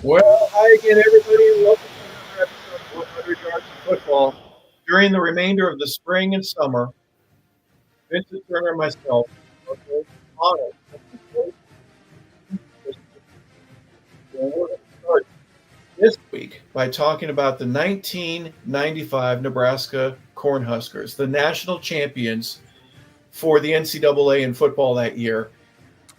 Well, hi again, everybody, and welcome to another episode of 100 Yards of Football. During the remainder of the spring and summer, Vincent Turner and myself are going to honor we're going to start this week by talking about the 1995 Nebraska Cornhuskers, the national champions for the NCAA in football that year.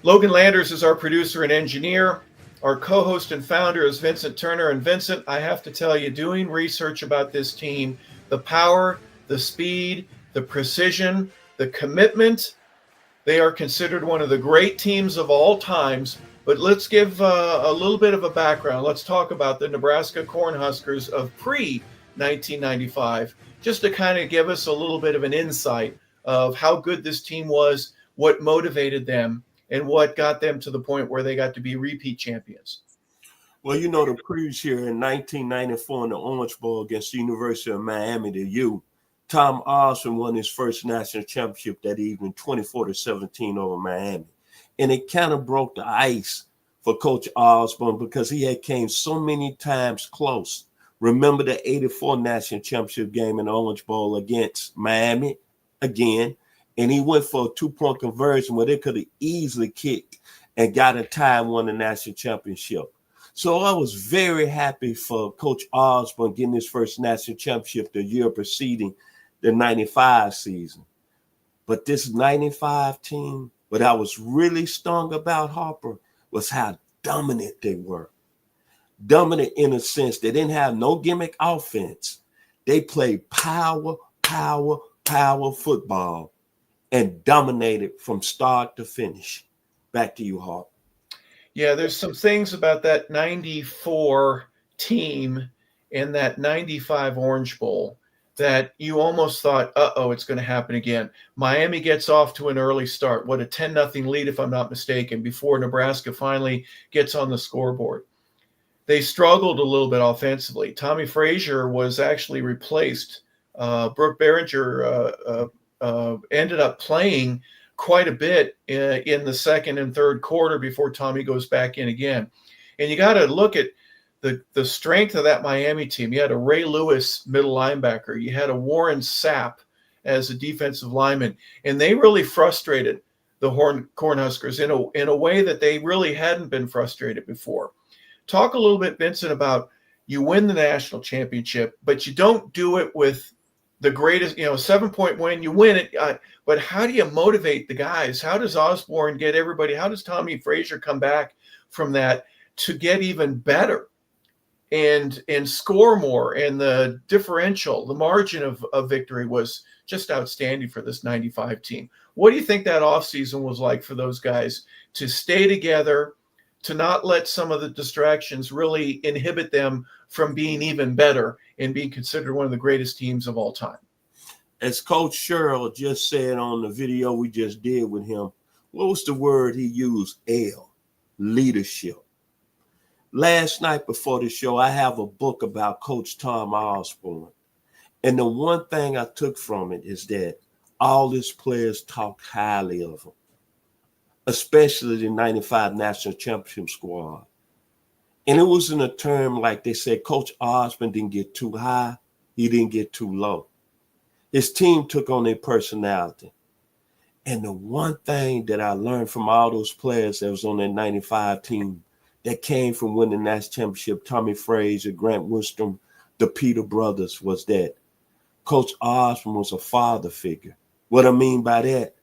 Logan Landers is our producer and engineer. Our co-host and founder is Vincent Turner. And Vincent, I have to tell you, doing research about this team, the power, the speed, the precision, the commitment, they are considered one of the great teams of all times. But let's give a little bit of a background. Let's talk about the Nebraska Cornhuskers of pre-1995, just to kind of give us a little bit of an insight of how good this team was, what motivated them, and what got them to the point where they got to be repeat champions. Well, the previous year in 1994 in the Orange Bowl against the University of Miami, the U, Tom Osborne won his first national championship that evening, 24-17 over Miami. And it kind of broke the ice for Coach Osborne because he had came so many times close. Remember the 84 national championship game in the Orange Bowl against Miami again, and he went for a 2-point conversion where they could have easily kicked and got a tie and won the national championship. So I was very happy for Coach Osborne getting his first national championship the year preceding the 95 season. But this 95 team, what I was really stung about, Harper, was how dominant they were. Dominant in a sense. They didn't have no gimmick offense. They played power football and dominated from start to finish. Back to you, Harp. Yeah, there's some things about that 94 team and that 95 Orange Bowl that you almost thought, it's going to happen again. Miami gets off to an early start. What a 10-0 lead, if I'm not mistaken, before Nebraska finally gets on the scoreboard. They struggled a little bit offensively. Tommy Frazier was actually replaced. Brooke Behringer ended up playing quite a bit in the second and third quarter before Tommy goes back in again. And you got to look at the strength of that Miami team. You had a Ray Lewis middle linebacker. You had a Warren Sapp as a defensive lineman. And they really frustrated the Cornhuskers in a way that they really hadn't been frustrated before. Talk a little bit, Vincent, about you win the national championship, but you don't do it with the greatest, 7-point win, you win it. But how do you motivate the guys? How does Osborne get everybody? How does Tommy Frazier come back from that to get even better and score more? And the differential, the margin of victory was just outstanding for this 95 team. What do you think that offseason was like for those guys to stay together, to not let some of the distractions really inhibit them from being even better and being considered one of the greatest teams of all time? As Coach Sherrill just said on the video we just did with him, what was the word he used? Leadership. Last night before the show, I have a book about Coach Tom Osborne. And the one thing I took from it is that all his players talked highly of him, especially the 95 national championship squad. And it wasn't a term like they said, Coach Osborne didn't get too high, he didn't get too low. His team took on their personality. And the one thing that I learned from all those players that was on that 95 team that came from winning the national championship, Tommy Frazier, Grant Wistrom, the Peter brothers, was that Coach Osborne was a father figure. What I mean by that,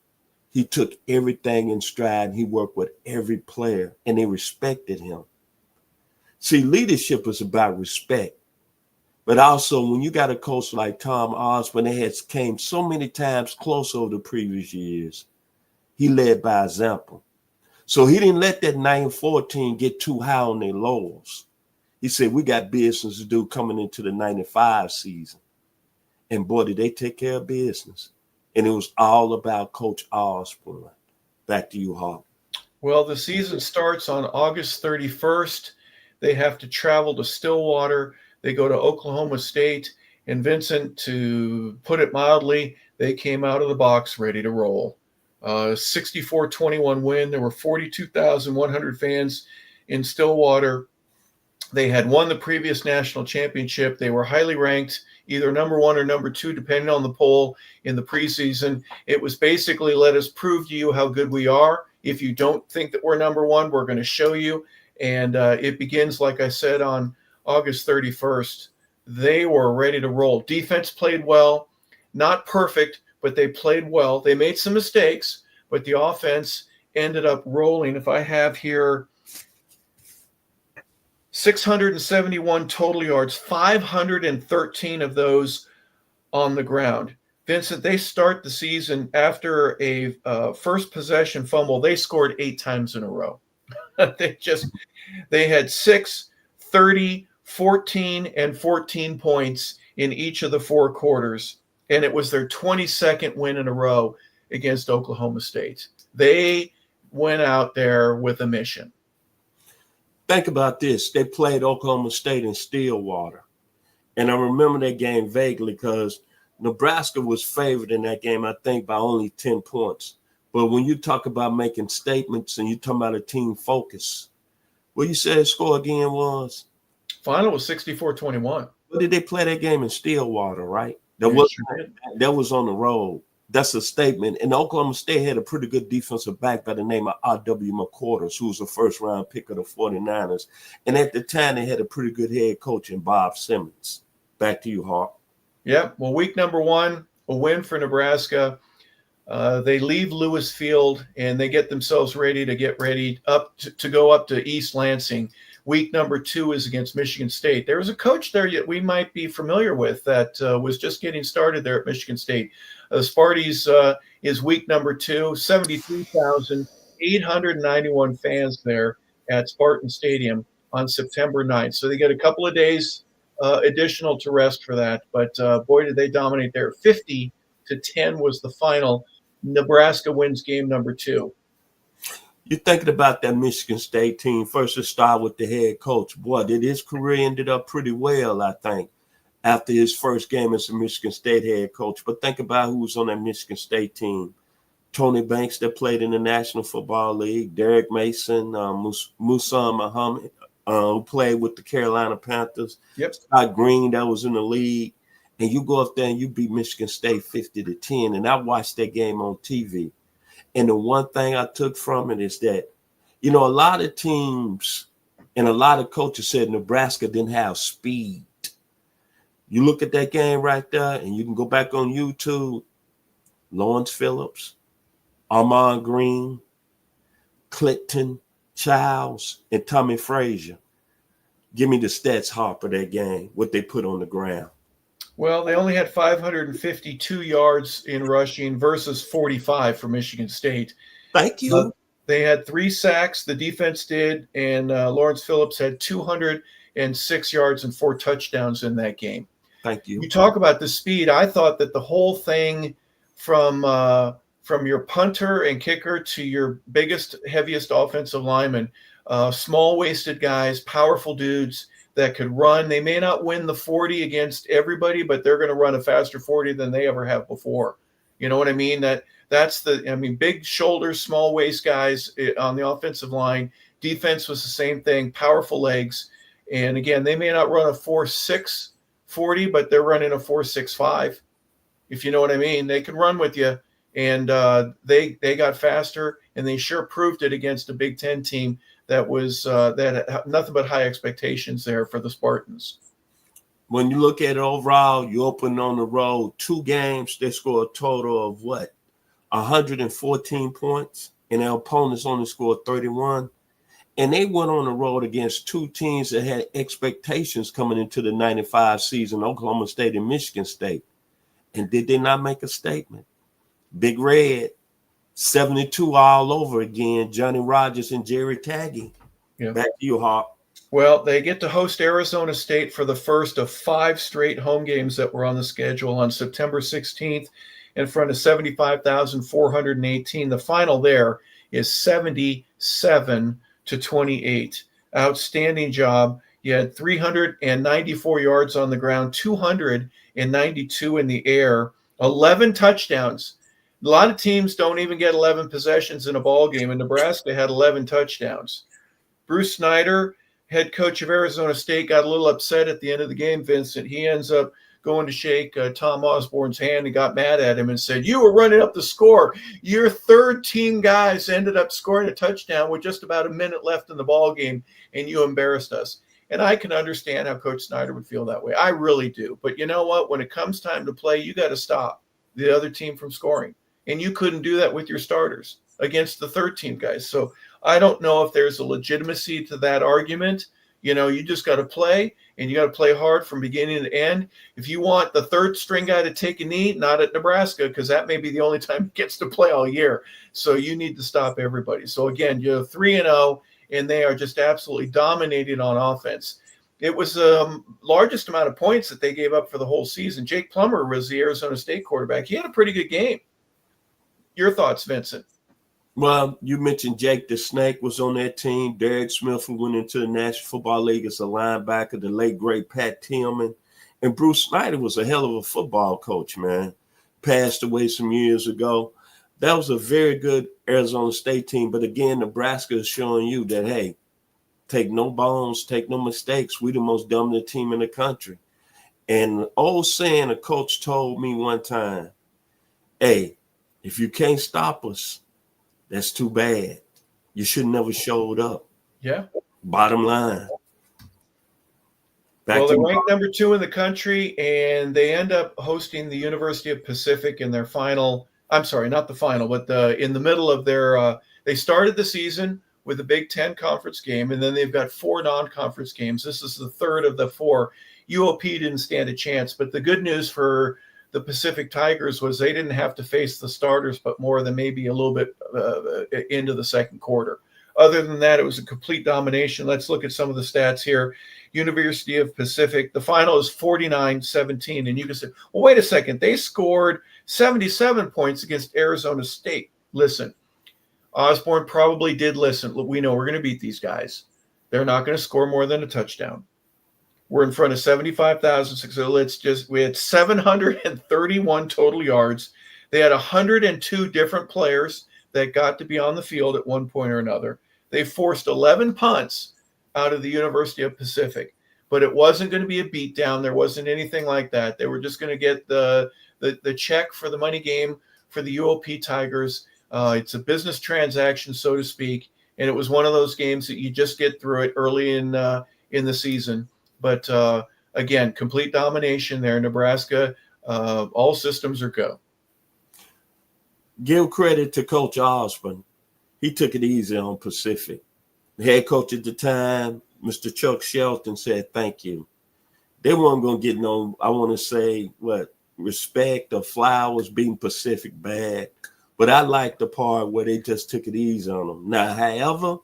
he took everything in stride and he worked with every player and they respected him. See, leadership is about respect. But also when you got a coach like Tom Osborne that has came so many times close over the previous years, he led by example. So he didn't let that 9-14 get too high on their laurels. He said, we got business to do coming into the 95 season. And boy, did they take care of business. And it was all about Coach Osborne. Back to you, Hawk. Well, the season starts on August 31st. They have to travel to Stillwater. They go to Oklahoma State. And Vincent, to put it mildly, they came out of the box ready to roll. 64-21 win. There were 42,100 fans in Stillwater. They had won the previous national championship. They were highly ranked, either number 1 or number 2, depending on the poll in the preseason. It was basically, let us prove to you how good we are. If you don't think that we're number 1, we're going to show you. And it begins, like I said, on August 31st. They were ready to roll. Defense played well, not perfect, but they played well. They made some mistakes, but the offense ended up rolling. If I have here 671 total yards, 513 of those on the ground. Vincent, they start the season after a first possession fumble. They scored 8 times in a row. They had 6, 30, 14, and 14 points in each of the 4 quarters, and it was their 22nd win in a row against Oklahoma State. They went out there with a mission. Think about this. They played Oklahoma State in Stillwater. And I remember that game vaguely because Nebraska was favored in that game, I think, by only 10 points. But when you talk about making statements and you talk about a team focus, what you said the score again was? Final was 64-21. But did they play that game in Stillwater, right? That was on the road. That's a statement. And Oklahoma State had a pretty good defensive back by the name of R.W. McQuarters, who was a first-round pick of the 49ers. And at the time, they had a pretty good head coach in Bob Simmons. Back to you, Harp. Yeah, well, week number 1, a win for Nebraska. They leave Lewis Field, and they get themselves ready to go up to East Lansing. Week number 2 is against Michigan State. There was a coach there that we might be familiar with that was just getting started there at Michigan State. Sparty's is week number 2, 73,891 fans there at Spartan Stadium on September 9th. So they get a couple of days additional to rest for that. But boy, did they dominate there. 50-10 was the final. Nebraska wins game number 2. You're thinking about that Michigan State team. First, let's start with the head coach. Boy, his career ended up pretty well, I think, after his first game as a Michigan State head coach. But think about who was on that Michigan State team. Tony Banks, that played in the National Football League. Derek Mason, Musa Muhammad, who played with the Carolina Panthers. Yep. Scott Green, that was in the league. And you go up there and you beat Michigan State 50-10. And I watched that game on TV. And the one thing I took from it is that, a lot of teams and a lot of coaches said Nebraska didn't have speed. You look at that game right there, and you can go back on YouTube. Lawrence Phillips, Armand Green, Clinton Childs, and Tommy Frazier. Give me the stats, Harper, that game, what they put on the ground. Well, they only had 552 yards in rushing versus 45 for Michigan State. Thank you. They had 3 sacks, the defense did, and Lawrence Phillips had 206 yards and 4 touchdowns in that game. Thank you. You talk about the speed. I thought that the whole thing from your punter and kicker to your biggest, heaviest offensive lineman, small-waisted guys, powerful dudes that could run. They may not win the 40 against everybody, but they're going to run a faster 40 than they ever have before. You know what I mean? Big shoulders, small waist guys on the offensive line. Defense was the same thing, powerful legs. And again, they may not run a 4.6 40, but they're running a 4.65. If you know what I mean, they can run with you. And they got faster, and they sure proved it against a Big Ten team that was that had nothing but high expectations there for the Spartans. When you look at it overall, you open on the road 2 games, they score a total of 114 points, and their opponents only scored 31. And they went on the road against 2 teams that had expectations coming into the 95 season, Oklahoma State and Michigan State. And did they not make a statement? Big Red, 72 all over again, Johnny Rogers and Jerry Taggy. Yeah. Back to you, Hawk. Well, they get to host Arizona State for the first of 5 straight home games that were on the schedule on September 16th in front of 75,418. The final there is 77-28. Outstanding job. You had 394 yards on the ground, 292 in the air, 11 touchdowns. A lot of teams don't even get 11 possessions in a ball game, and Nebraska had 11 touchdowns. Bruce Snyder head coach of Arizona State, got a little upset at the end of the game, Vincent. He ends up going to shake Tom Osborne's hand and got mad at him and said, "You were running up the score. Your third team guys ended up scoring a touchdown with just about a minute left in the ball game, and you embarrassed us." And I can understand how Coach Snyder would feel that way. I really do. But you know what? When it comes time to play, you got to stop the other team from scoring. And you couldn't do that with your starters against the third team guys. So I don't know if there's a legitimacy to that argument. You just got to play, and you got to play hard from beginning to end. If you want the third string guy to take a knee, not at Nebraska, because that may be the only time he gets to play all year. So you need to stop everybody. So again, you're 3-0, and they are just absolutely dominated on offense. It was the largest amount of points that they gave up for the whole season. Jake Plummer was the Arizona State quarterback. He had a pretty good game. Your thoughts, Vincent? Well, you mentioned Jake the Snake was on that team. Derek Smith, who went into the National Football League as a linebacker, the late, great Pat Tillman. And Bruce Snyder was a hell of a football coach, man. Passed away some years ago. That was a very good Arizona State team. But again, Nebraska is showing you that, hey, take no bones, take no mistakes. We're the most dominant team in the country. And the old saying a coach told me one time, hey, if you can't stop us, that's too bad. You should never showed up. Yeah. Bottom line. Well, they're ranked number 2 in the country, and they end up hosting the University of Pacific in their final. I'm sorry, not the final, but in the middle of their. They started the season with a Big Ten conference game, and then they've got 4 non-conference games. This is the third of the 4. UOP didn't stand a chance, but the good news for the Pacific Tigers was they didn't have to face the starters, but more than maybe a little bit into the second quarter. Other than that, it was a complete domination. Let's look at some of the stats here. University of Pacific, the final is 49-17. And you can say, well, wait a second. They scored 77 points against Arizona State. Listen, Osborne probably did listen. Look, we know we're going to beat these guys. They're not going to score more than a touchdown. We're in front of 75,000. So we had 731 total yards. They had 102 different players that got to be on the field at one point or another. They forced 11 punts out of the University of Pacific, but it wasn't going to be a beatdown. There wasn't anything like that. They were just going to get the check for the money game for the UOP Tigers. It's a business transaction, so to speak, and it was one of those games that you just get through it early in the season. But again, complete domination there. Nebraska, all systems are go. Give credit to Coach Osborne. He took it easy on Pacific. The head coach at the time, Mr. Chuck Shelton, said thank you. They weren't going to get no, I want to say, respect or flowers being Pacific bad. But I like the part where they just took it easy on them. Now, however,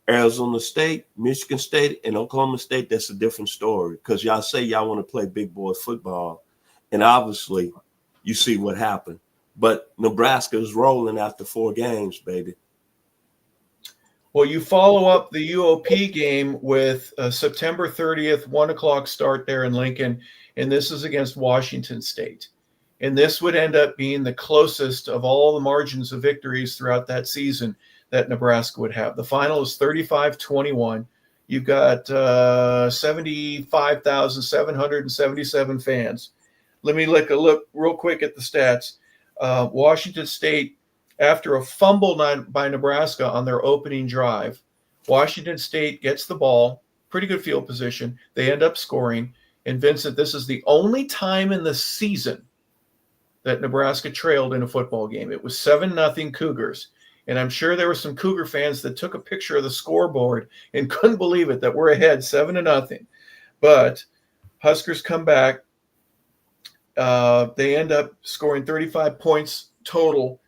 Arizona State, Michigan State, and Oklahoma State, that's a different story because y'all say y'all want to play big boy football. And obviously, you see what happened. But Nebraska is rolling after 4 games, baby. Well, you follow up the UOP game with September 30th, 1 o'clock start there in Lincoln, and this is against Washington State. And this would end up being the closest of all the margins of victories throughout that season that Nebraska would have. The final is 35-21. You've got 75,777 fans. Let me look real quick at the stats. Washington State, after a fumble by Nebraska on their opening drive, Washington State gets the ball, pretty good field position. They end up scoring. And Vincent, this is the only time in the season that Nebraska trailed in a football game. It was 7-0 Cougars. And I'm sure there were some Cougar fans that took a picture of the scoreboard and couldn't believe it that we're ahead 7-0. But Huskers come back. They end up scoring 35 points total.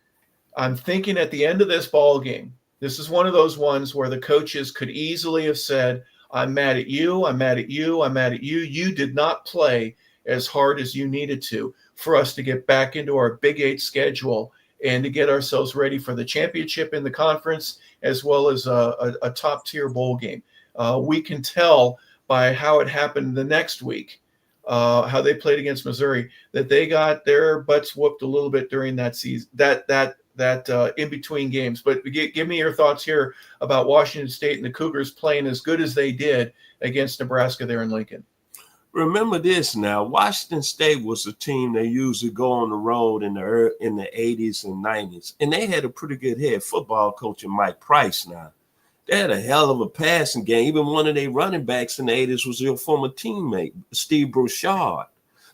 I'm thinking at the end of this ball game, this is one of those ones where the coaches could easily have said, I'm mad at you, I'm mad at you, I'm mad at you. You did not play as hard as you needed to for us to get back into our Big 8 schedule and to get ourselves ready for the championship in the conference as well as a top-tier bowl game. We can tell by how it happened the next week, how they played against Missouri, that they got their butts whooped a little bit during that season, that that in between games. But give me your thoughts here about Washington State and the Cougars playing as good as they did against Nebraska there in Lincoln. Remember this now, Washington State was a team that usually go on the road in the 80s and 90s, and they had a pretty good head football coach in Mike Price now. They had a hell of a passing game. Even one of their running backs in the 80s was their former teammate, Steve Broussard.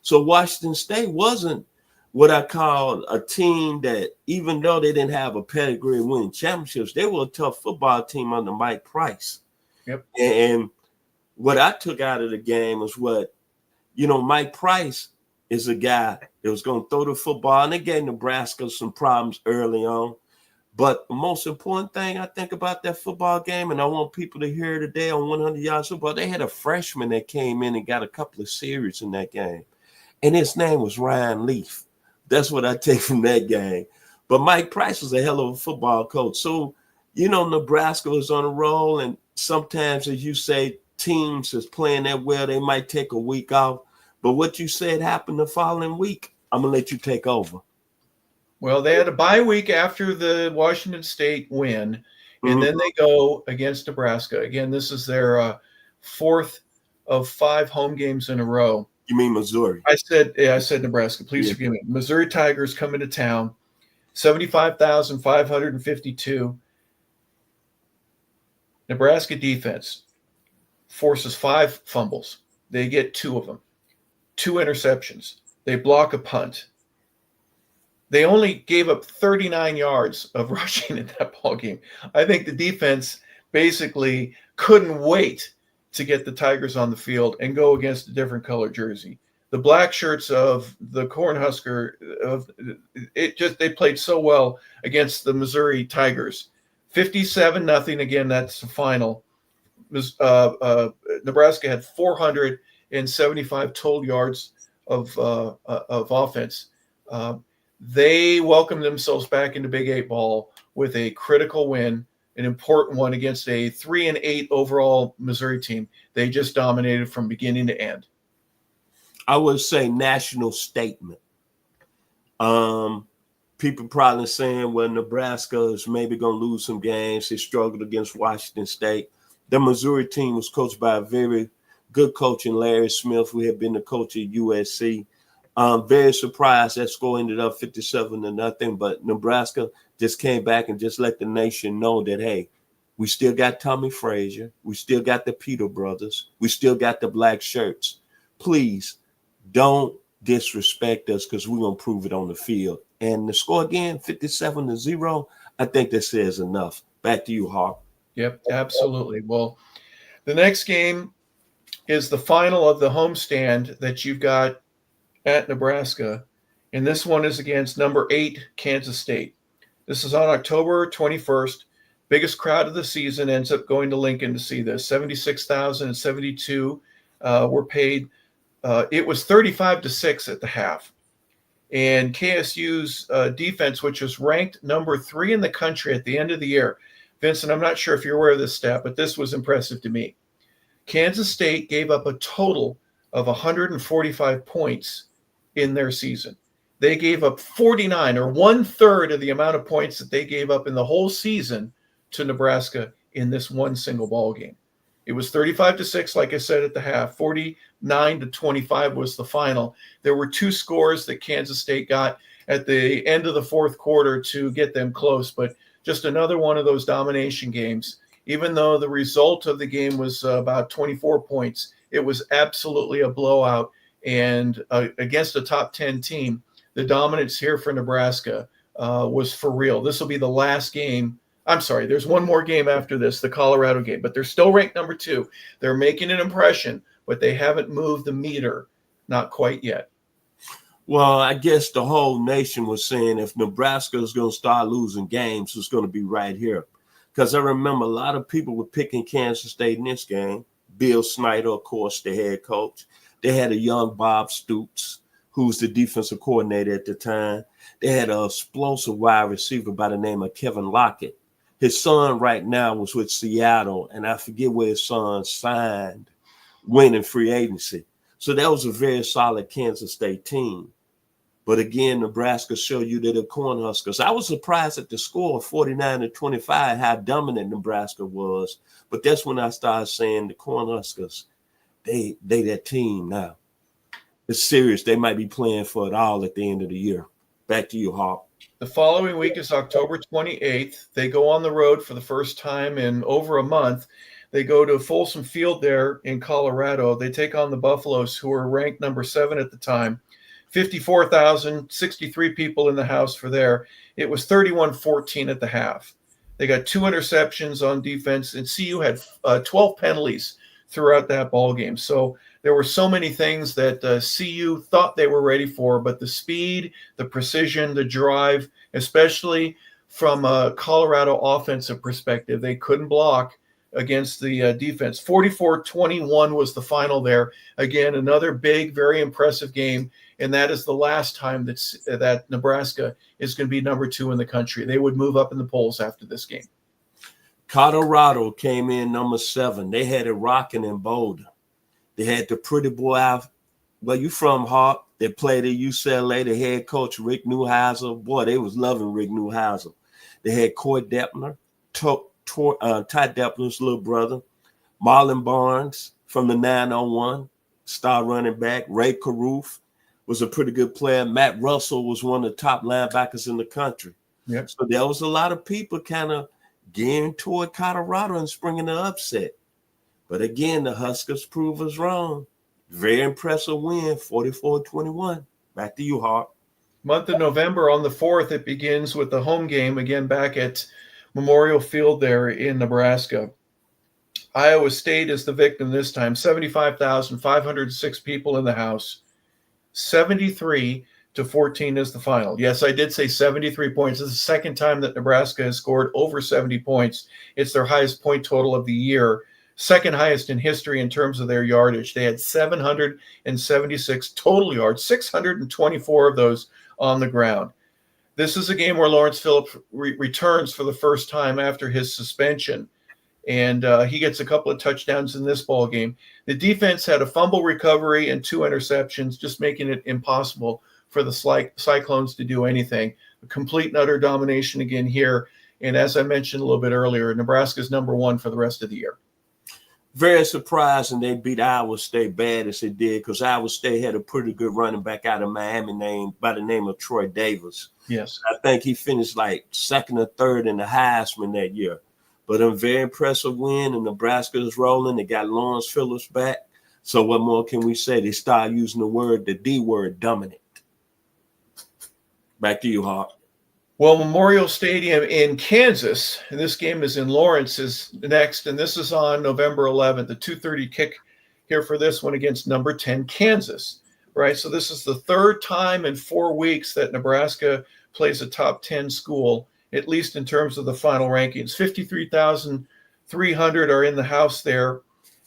So Washington State wasn't what I call a team that, even though they didn't have a pedigree of winning championships, they were a tough football team under Mike Price. Yep. And what I took out of the game was Mike Price is a guy that was going to throw the football, and they gave Nebraska some problems early on. But the most important thing I think about that football game, and I want people to hear today on 100 Yards Football, they had a freshman that came in and got a couple of series in that game. And his name was Ryan Leaf. That's what I take from that game. But Mike Price was a hell of a football coach. So, Nebraska was on a roll, and sometimes, as you say, teams is playing that well, they might take a week off. But what you said happened the following week, I'm going to let you take over. Well, they had a bye week after the Washington State win, and then they go against Nebraska. Again, this is their fourth of 5 home games in a row. You mean Missouri? I said Nebraska. Please forgive me. Missouri Tigers come into town, 75,552. Nebraska defense forces 5 fumbles. They get 2 of them, 2 interceptions. They block a punt. They only gave up 39 yards of rushing in that ball game. I think the defense basically couldn't wait to get the Tigers on the field and go against a different color jersey. The black shirts of the Cornhusker, they played so well against the Missouri Tigers. 57-0. Again, that's the final. Nebraska had 475 total yards of offense. They welcomed themselves back into Big 8 ball with a critical win, an important one against a 3-8 overall Missouri team. They just dominated from beginning to end. I would say national statement. People probably saying, well, Nebraska is maybe going to lose some games. They struggled against Washington State. The Missouri team was coached by a very good coach in Larry Smith, who had been the coach at USC. Very surprised that score ended up 57-0, but Nebraska just came back and just let the nation know that, hey, we still got Tommy Frazier. We still got the Peter brothers. We still got the black shirts. Please don't disrespect us, because we're going to prove it on the field. And the score again, 57-0, I think that says enough. Back to you, Harp. Yep, absolutely. Well, the next game is the final of the homestand that you've got at Nebraska, and this one is against number 8 Kansas State. This is on October 21st. Biggest crowd of the season ends up going to Lincoln to see this. 76,072 were paid. It was 35-6 at the half. And KSU's defense, which was ranked number 3 in the country at the end of the year. Vincent, I'm not sure if you're aware of this stat, but this was impressive to me. Kansas State gave up a total of 145 points in their season. They gave up 49, or 1/3 of the amount of points that they gave up in the whole season to Nebraska in this one single ball game. It was 35-6, like I said, at the half. 49-25 was the final. There were 2 scores that Kansas State got at the end of the fourth quarter to get them close, but just another one of those domination games. Even though the result of the game was about 24 points, it was absolutely a blowout. And against a top 10 team, the dominance here for Nebraska was for real. This will be the last game. I'm sorry, there's one more game after this, the Colorado game, but they're still ranked number 2. They're making an impression, but they haven't moved the meter, not quite yet. Well, I guess the whole nation was saying if Nebraska is going to start losing games, it's going to be right here. Because I remember a lot of people were picking Kansas State in this game. Bill Snyder, of course, the head coach. They had a young Bob Stoops, who was the defensive coordinator at the time. They had an explosive wide receiver by the name of Kevin Lockett. His son right now was with Seattle, and I forget where his son signed, winning free agency. So that was a very solid Kansas State team. But again, Nebraska showed you that the Cornhuskers. I was surprised at the score of 49-25, how dominant Nebraska was. But that's when I started saying the Cornhuskers, they that team now. It's serious. They might be playing for it all at the end of the year. Back to you, Hawk. The following week is October 28th. They go on the road for the first time in over a month. They go to Folsom Field there in Colorado. They take on the Buffaloes, who are ranked number 7 at the time. 54,063 people in the house for there. It was 31-14 at the half. They got 2 interceptions on defense, and CU had 12 penalties throughout that ball game. So there were so many things that CU thought they were ready for, but the speed, the precision, the drive, especially from a Colorado offensive perspective, they couldn't block against the defense. 44-21 was the final there. Again, another big, very impressive game, and that is the last time that Nebraska is going to be number 2 in the country. They would move up in the polls after this game. Colorado came in number 7. They had it rocking in Boulder. They had the pretty boy out. Well, you from Hawk? They played at UCLA. The head coach, Rick Neuhauser. Boy, they was loving Rick Neuhauser. They had Coy Deppner, Ty Deppner's little brother. Marlon Barnes from the 901, star running back. Ray Caruth was a pretty good player. Matt Russell was one of the top linebackers in the country. Yep. So there was a lot of people kind of gearing toward Colorado and springing the upset. But again, the Huskers prove us wrong. Very impressive win, 44-21. Back to you, Hawk. Month of November, on the 4th, it begins with the home game, again back at Memorial Field there in Nebraska. Iowa State is the victim this time. 75,506 people in the house. 73-14 is the final. Yes, I did say 73 points. This is the second time that Nebraska has scored over 70 points. It's their highest point total of the year. Second highest in history in terms of their yardage. They had 776 total yards, 624 of those on the ground. This is a game where Lawrence Phillips returns for the first time after his suspension, and he gets a couple of touchdowns in this ball game. The defense had a fumble recovery and 2 interceptions, just making it impossible for the Cyclones to do anything. A complete and utter domination again here, and as I mentioned a little bit earlier, Nebraska's number 1 for the rest of the year. Very surprising they beat Iowa State bad as they did, because Iowa State had a pretty good running back out of Miami by the name of Troy Davis. Yes. I think he finished like 2nd or 3rd in the Heisman that year. But a very impressive win, and Nebraska is rolling. They got Lawrence Phillips back. So what more can we say? They start using the D word, dominant. Back to you, Hawk. Well, Memorial Stadium in Kansas, and this game is in Lawrence, is next, and this is on November 11th, the 2:30 kick here for this one against number 10 Kansas, right? So this is the 3rd time in 4 weeks that Nebraska plays a top 10 school, at least in terms of the final rankings. 53,300 are in the house there.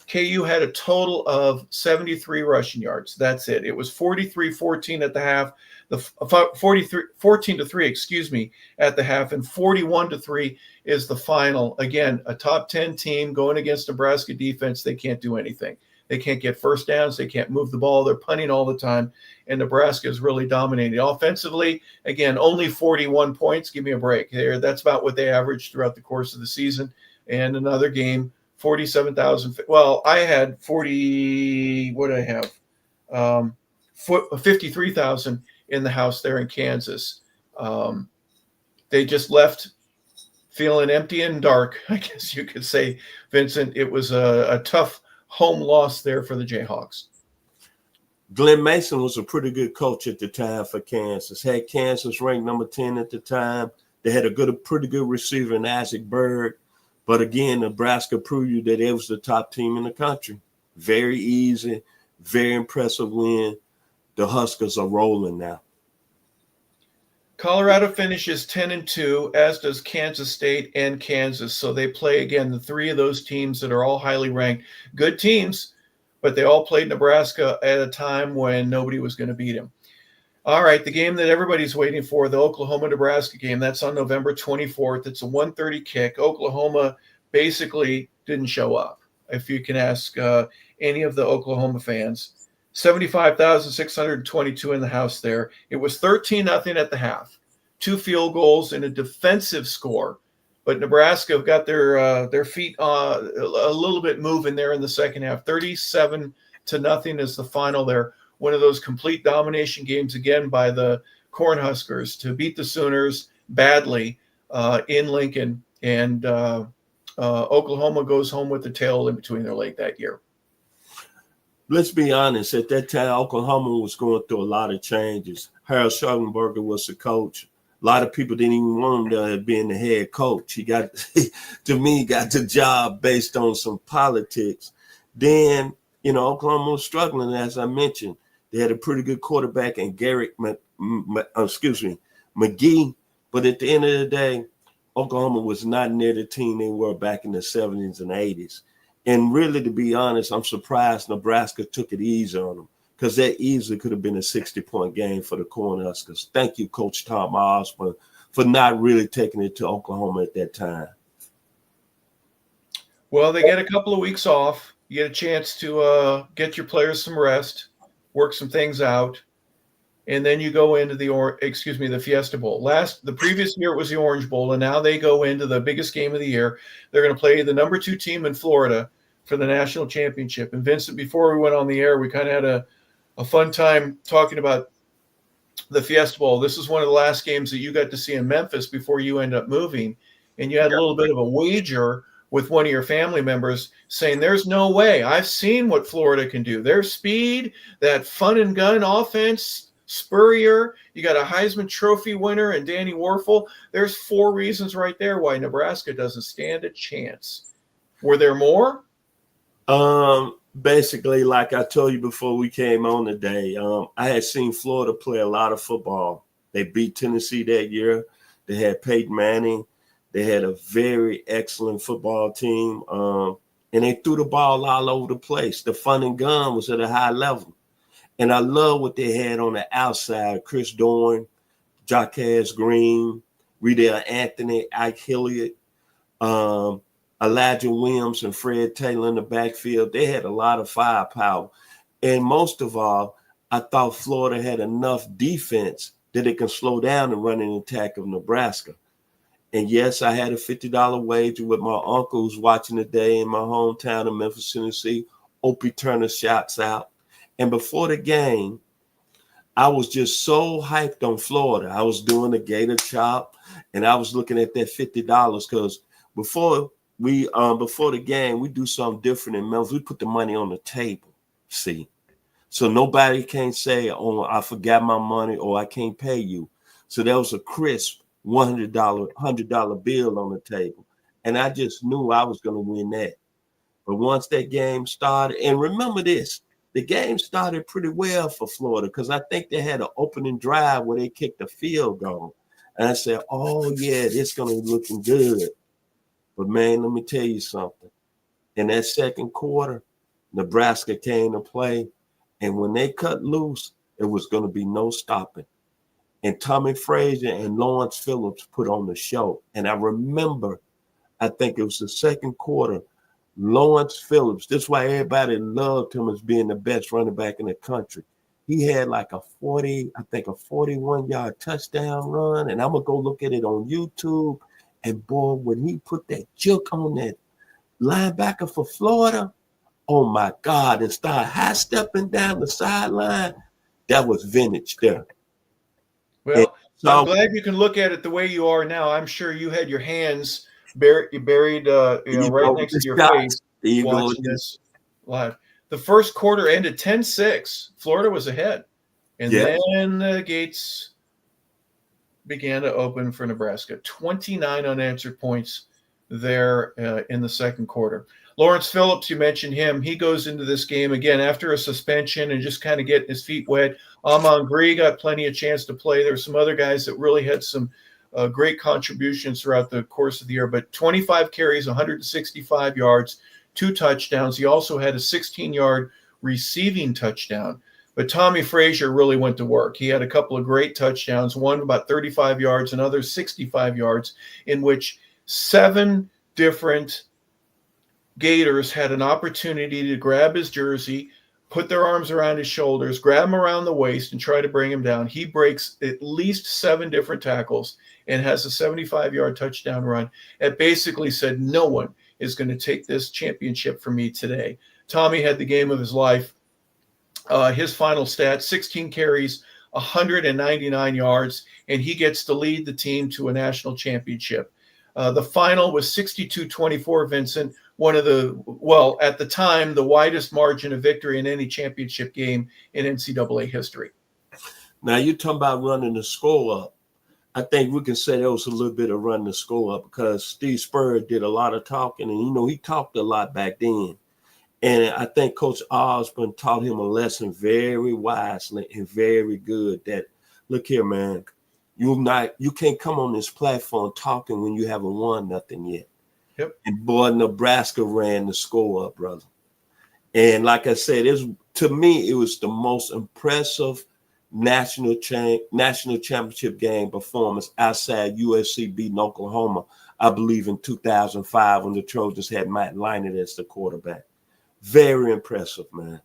KU had a total of 73 rushing yards. That's it. It was 43-14 at the half. The 14-3, at the half, and 41-3 is the final. Again, a top 10 team going against Nebraska defense. They can't do anything. They can't get first downs. They can't move the ball. They're punting all the time, and Nebraska is really dominating. Offensively, again, only 41 points. Give me a break there. That's about what they averaged throughout the course of the season. And another game, 47,000. Well, I had 40. What did I have? 53,000 in the house there in Kansas. They just left feeling empty and dark, I guess you could say, Vincent. It was a tough home loss there for the Jayhawks. Glenn Mason was a pretty good coach at the time for Kansas. Had Kansas ranked number 10 at the time. They had a pretty good receiver in Isaac Byrd. But again, Nebraska proved you that it was the top team in the country. Very easy, very impressive win. The Huskers are rolling now. Colorado finishes 10-2, as does Kansas State and Kansas. So they play, again, the 3 of those teams that are all highly ranked. Good teams, but they all played Nebraska at a time when nobody was going to beat them. All right, the game that everybody's waiting for, the Oklahoma-Nebraska game, that's on November 24th. It's a 1:30 kick. Oklahoma basically didn't show up, if you can ask any of the Oklahoma fans. 75,622 in the house there. It was 13-0 at the half. 2 field goals and a defensive score. But Nebraska got their feet a little bit moving there in the second half. 37-0 is the final there. One of those complete domination games again by the Cornhuskers to beat the Sooners badly in Lincoln. And Oklahoma goes home with the tail in between their leg that year. Let's be honest. At that time, Oklahoma was going through a lot of changes. Harold Scharnberger was the coach. A lot of people didn't even want him to be the head coach. He got, to me, got the job based on some politics. Then, Oklahoma was struggling, as I mentioned. They had a pretty good quarterback in Garrett McGee. But at the end of the day, Oklahoma was not near the team they were back in the 70s and 80s. And really, to be honest, I'm surprised Nebraska took it easy on them, because that easily could have been a 60-point game for the Cornhuskers. Thank you, Coach Tom Osborne, for not really taking it to Oklahoma at that time. Well, they get a couple of weeks off. You get a chance to get your players some rest, work some things out, and then you go into the Fiesta Bowl. The previous year it was the Orange Bowl, and now they go into the biggest game of the year. They're going to play the number 2 team in Florida for the national championship. And Vincent, before we went on the air, we kind of had a fun time talking about the Fiesta Bowl. This is one of the last games that you got to see in Memphis before you end up moving. And you had a little bit of a wager with one of your family members saying, there's no way. I've seen what Florida can do. Their speed, that fun and gun offense, Spurrier, you got a Heisman Trophy winner and Danny Warfel. There's 4 reasons right there why Nebraska doesn't stand a chance. Were there more? Basically, like I told you before we came on today, I had seen Florida play a lot of football. They beat Tennessee that year. They had Peyton Manning. They had a very excellent football team. And they threw the ball all over the place. The fun and gun was at a high level. And I love what they had on the outside. Chris Dorn, Jacquez Green, Riddell Anthony, Ike Hilliard, Elijah Williams and Fred Taylor in the backfield. They had a lot of firepower. And most of all, I thought Florida had enough defense that it can slow down the running attack of Nebraska. And yes, I had a $50 wager with my uncle who's watching today in my hometown of Memphis, Tennessee. Opie Turner shouts out. And before the game, I was just so hyped on Florida. I was doing the Gator Chop, and I was looking at that $50 because before the game, we do something different in Memphis. We put the money on the table, see. So nobody can say, oh, I forgot my money or I can't pay you. So there was a crisp $100 bill on the table. And I just knew I was going to win that. But once that game started, and remember this, the game started pretty well for Florida because I think they had an opening drive where they kicked a field goal. And I said, oh, yeah, this going to be looking good. But, man, let me tell you something. In that second quarter, Nebraska came to play. And when they cut loose, it was going to be no stopping. And Tommy Frazier and Lawrence Phillips put on the show. And I remember, I think it was the second quarter, Lawrence Phillips, this is why everybody loved him as being the best running back in the country. He had like a 41-yard touchdown run. And I'm going to go look at it on YouTube. And, boy, when he put that juke on that linebacker for Florida, oh, my God, and started high-stepping down the sideline, that was vintage there. Well, so I'm glad you can look at it the way you are now. I'm sure you had your hands buried right next to your face watching this live. The first quarter ended 10-6. Florida was ahead. And then the gates began to open for Nebraska. 29 unanswered points there in the second quarter. Lawrence Phillips, you mentioned him. He goes into this game again after a suspension and just kind of getting his feet wet. Amon Gree got plenty of chance to play. There's some other guys that really had some great contributions throughout the course of the year, but 25 carries, 165 yards, 2 touchdowns. He also had a 16-yard receiving touchdown. But Tommy Frazier really went to work. He had a couple of great touchdowns, one about 35 yards, another 65 yards, in which 7 different Gators had an opportunity to grab his jersey. put their arms around his shoulders, grab him around the waist, and try to bring him down. He breaks at least 7 different tackles and has a 75-yard touchdown run. It basically said, no one is going to take this championship from me today. Tommy had the game of his life. His final stats, 16 carries, 199 yards, and he gets to lead the team to a national championship. The final was 62-24, Vincent, one of the, well, at the time, the widest margin of victory in any championship game in NCAA history. Now, you're talking about running the score up. I think we can say there was a little bit of running the score up because Steve Spurrier did a lot of talking, and, he talked a lot back then. And I think Coach Osborne taught him a lesson very wisely and very good that, look here, man, you can't come on this platform talking when you haven't won nothing yet. Yep. And boy, Nebraska ran the score up, brother. And like I said, to me, it was the most impressive national championship game performance outside USC beating Oklahoma, I believe in 2005 when the Trojans had Matt Leinart as the quarterback. Very impressive, man.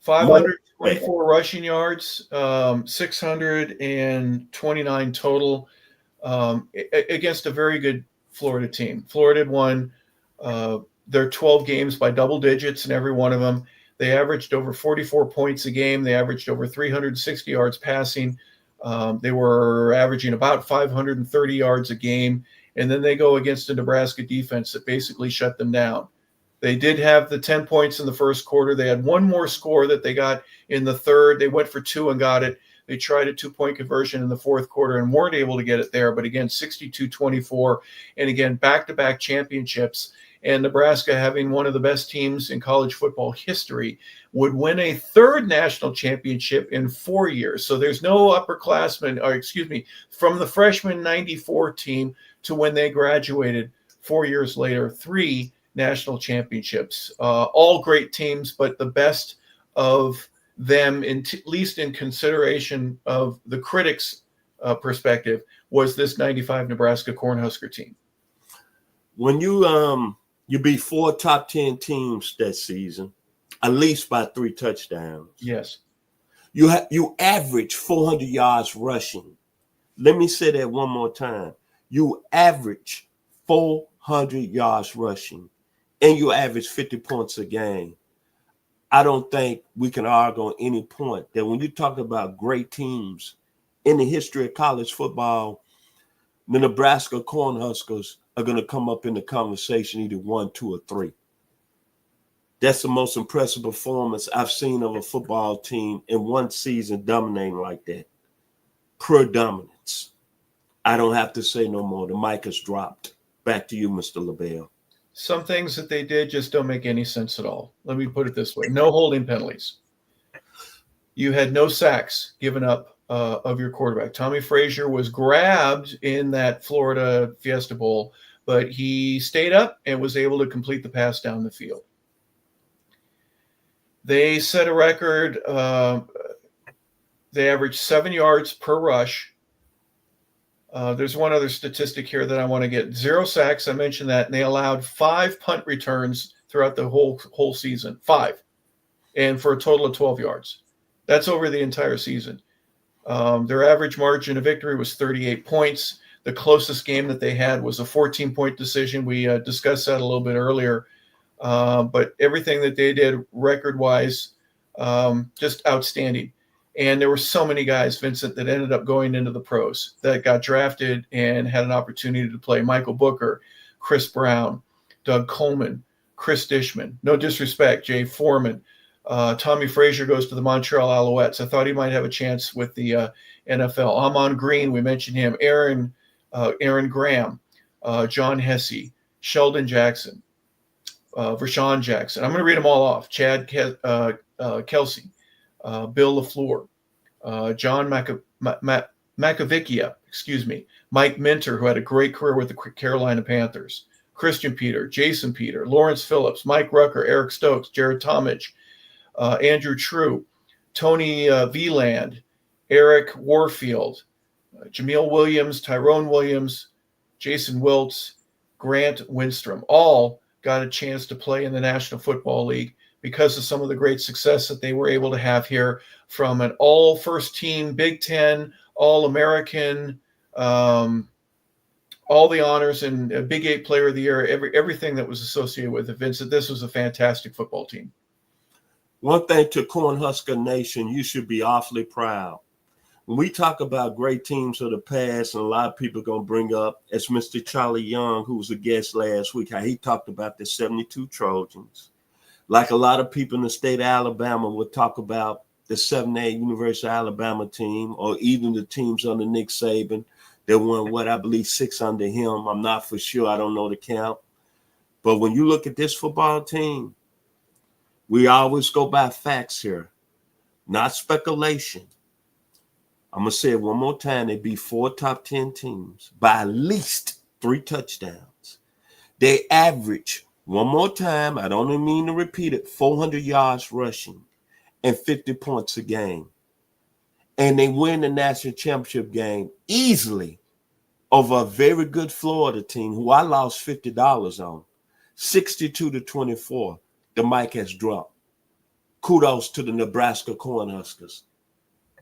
524 rushing yards, 629 total against a very good Florida team. Florida had won their 12 games by double digits in every one of them. They averaged over 44 points a game. They averaged over 360 yards passing. They were averaging about 530 yards a game. And then they go against a Nebraska defense that basically shut them down. They did have the 10 points in the first quarter. They had one more score that they got in the third. They went for 2 and got it. They tried a 2-point conversion in the fourth quarter and weren't able to get it there. But again, 62-24. And again, back-to-back championships. And Nebraska, having one of the best teams in college football history, would win a third national championship in 4 years. So there's no upperclassmen, from the freshman 94 team to when they graduated 4 years later, 3 national championships. All great teams, but the best of them, at least in consideration of the critics' perspective, was this 95 Nebraska Cornhusker team. When you beat 4 top 10 teams that season, at least by 3 touchdowns. Yes. You average 400 yards rushing. Let me say that one more time. You average 400 yards rushing, and you average 50 points a game. I don't think we can argue on any point that when you talk about great teams in the history of college football, the Nebraska Cornhuskers are going to come up in the conversation either 1, 2, or 3. That's the most impressive performance I've seen of a football team in one season dominating like that. Pure dominance. I don't have to say no more. The mic has dropped. Back to you, Mr. LeBel. Some things that they did just don't make any sense at all. Let me put it this way. No holding penalties. You had no sacks given up of your quarterback. Tommy Frazier was grabbed in that Florida Fiesta Bowl, but he stayed up and was able to complete the pass down the field. They set a record. They averaged 7 yards per rush. There's one other statistic here that I want to get. 0 sacks, I mentioned that, and they allowed 5 punt returns throughout the whole season. 5. And for a total of 12 yards. That's over the entire season. Their average margin of victory was 38 points. The closest game that they had was a 14-point decision. We discussed that a little bit earlier. But everything that they did record-wise, just outstanding. And there were so many guys, Vincent, that ended up going into the pros that got drafted and had an opportunity to play. Michael Booker, Chris Brown, Doug Coleman, Chris Dishman. No disrespect, Jay Foreman. Tommy Frazier goes to the Montreal Alouettes. I thought he might have a chance with the NFL. Amon Green, we mentioned him. Aaron Graham, John Hesse, Sheldon Jackson, Vershawn Jackson. I'm going to read them all off. Chad Kelsey. Bill LaFleur, John Macavicchia, Mike Minter, who had a great career with the Carolina Panthers, Christian Peter, Jason Peter, Lawrence Phillips, Mike Rucker, Eric Stokes, Jared Tomich, Andrew True, Tony Veland, Eric Warfield, Jameel Williams, Tyrone Williams, Jason Wiltz, Grant Winstrom, all got a chance to play in the National Football League. because of some of the great success that they were able to have here, from an all first team Big Ten, all American, all the honors, and a Big 8 player of the year, everything that was associated with it. Vincent, this was a fantastic football team. One thing to Cornhusker Nation, you should be awfully proud. When we talk about great teams of the past, and a lot of people are going to bring up, as Mr. Charlie Young, who was a guest last week, how he talked about the 72 Trojans. Like a lot of people in the state of Alabama would talk about the 7A University of Alabama team, or even the teams under Nick Saban. They won, what, I believe 6 under him. I'm not for sure. I don't know the count. But when you look at this football team, we always go by facts here, not speculation. I'm going to say it one more time. They beat 4 top 10 teams by at least 3 touchdowns. They average, one more time, I don't even mean to repeat it, 400 yards rushing and 50 points a game. And they win the national championship game easily over a very good Florida team who I lost $50 on, 62-24. The mic has dropped. Kudos to the Nebraska Cornhuskers.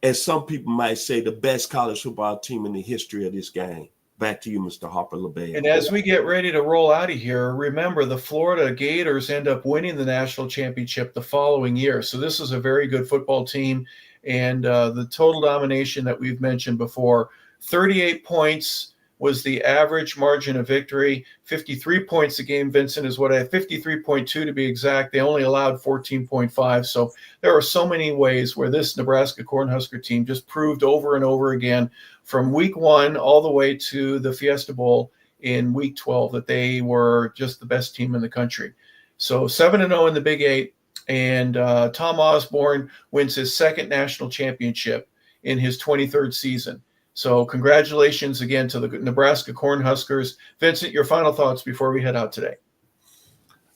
As some people might say, the best college football team in the history of this game. Back to you, Mr. Harper LeBel. And as we get ready to roll out of here, remember the Florida Gators end up winning the national championship the following year. So this is a very good football team. And the total domination that we've mentioned before, 38 points was the average margin of victory. 53 points a game, Vincent, is what I have, 53.2 to be exact. They only allowed 14.5. So there are so many ways where this Nebraska Cornhusker team just proved over and over again, from week 1 all the way to the Fiesta Bowl in week 12, that they were just the best team in the country. So 7-0 in the Big 8. And Tom Osborne wins his 2nd national championship in his 23rd season. So congratulations again to the Nebraska Cornhuskers. Vincent, your final thoughts before we head out today.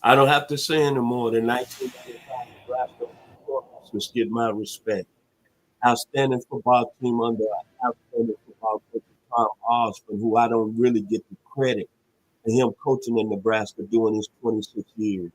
I don't have to say any more than 1995 Nebraska Cornhuskers get my respect. Outstanding football team under outstanding football coach Tom Osborne, who I don't really get the credit for him coaching in Nebraska during his 26 years.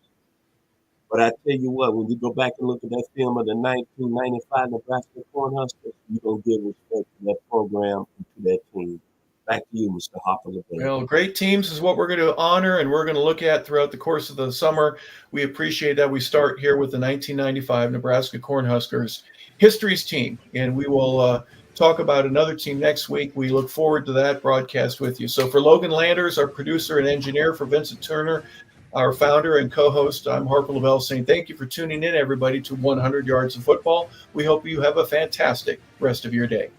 But I tell you what, when you go back and look at that film of the 1995 Nebraska Cornhuskers, you're going to give respect to that program and to that team. Back to you, Mr. Harper LeBel. Well, great teams is what we're going to honor and we're going to look at throughout the course of the summer. We appreciate that. We start here with the 1995 Nebraska Cornhuskers, history's team, and we will talk about another team next week. We look forward to that broadcast with you. So for Logan Landers, our producer and engineer, for Vincent Turner, our founder and co-host, I'm Harper LeBel, saying thank you for tuning in, everybody, to 100 Yards of Football. We hope you have a fantastic rest of your day.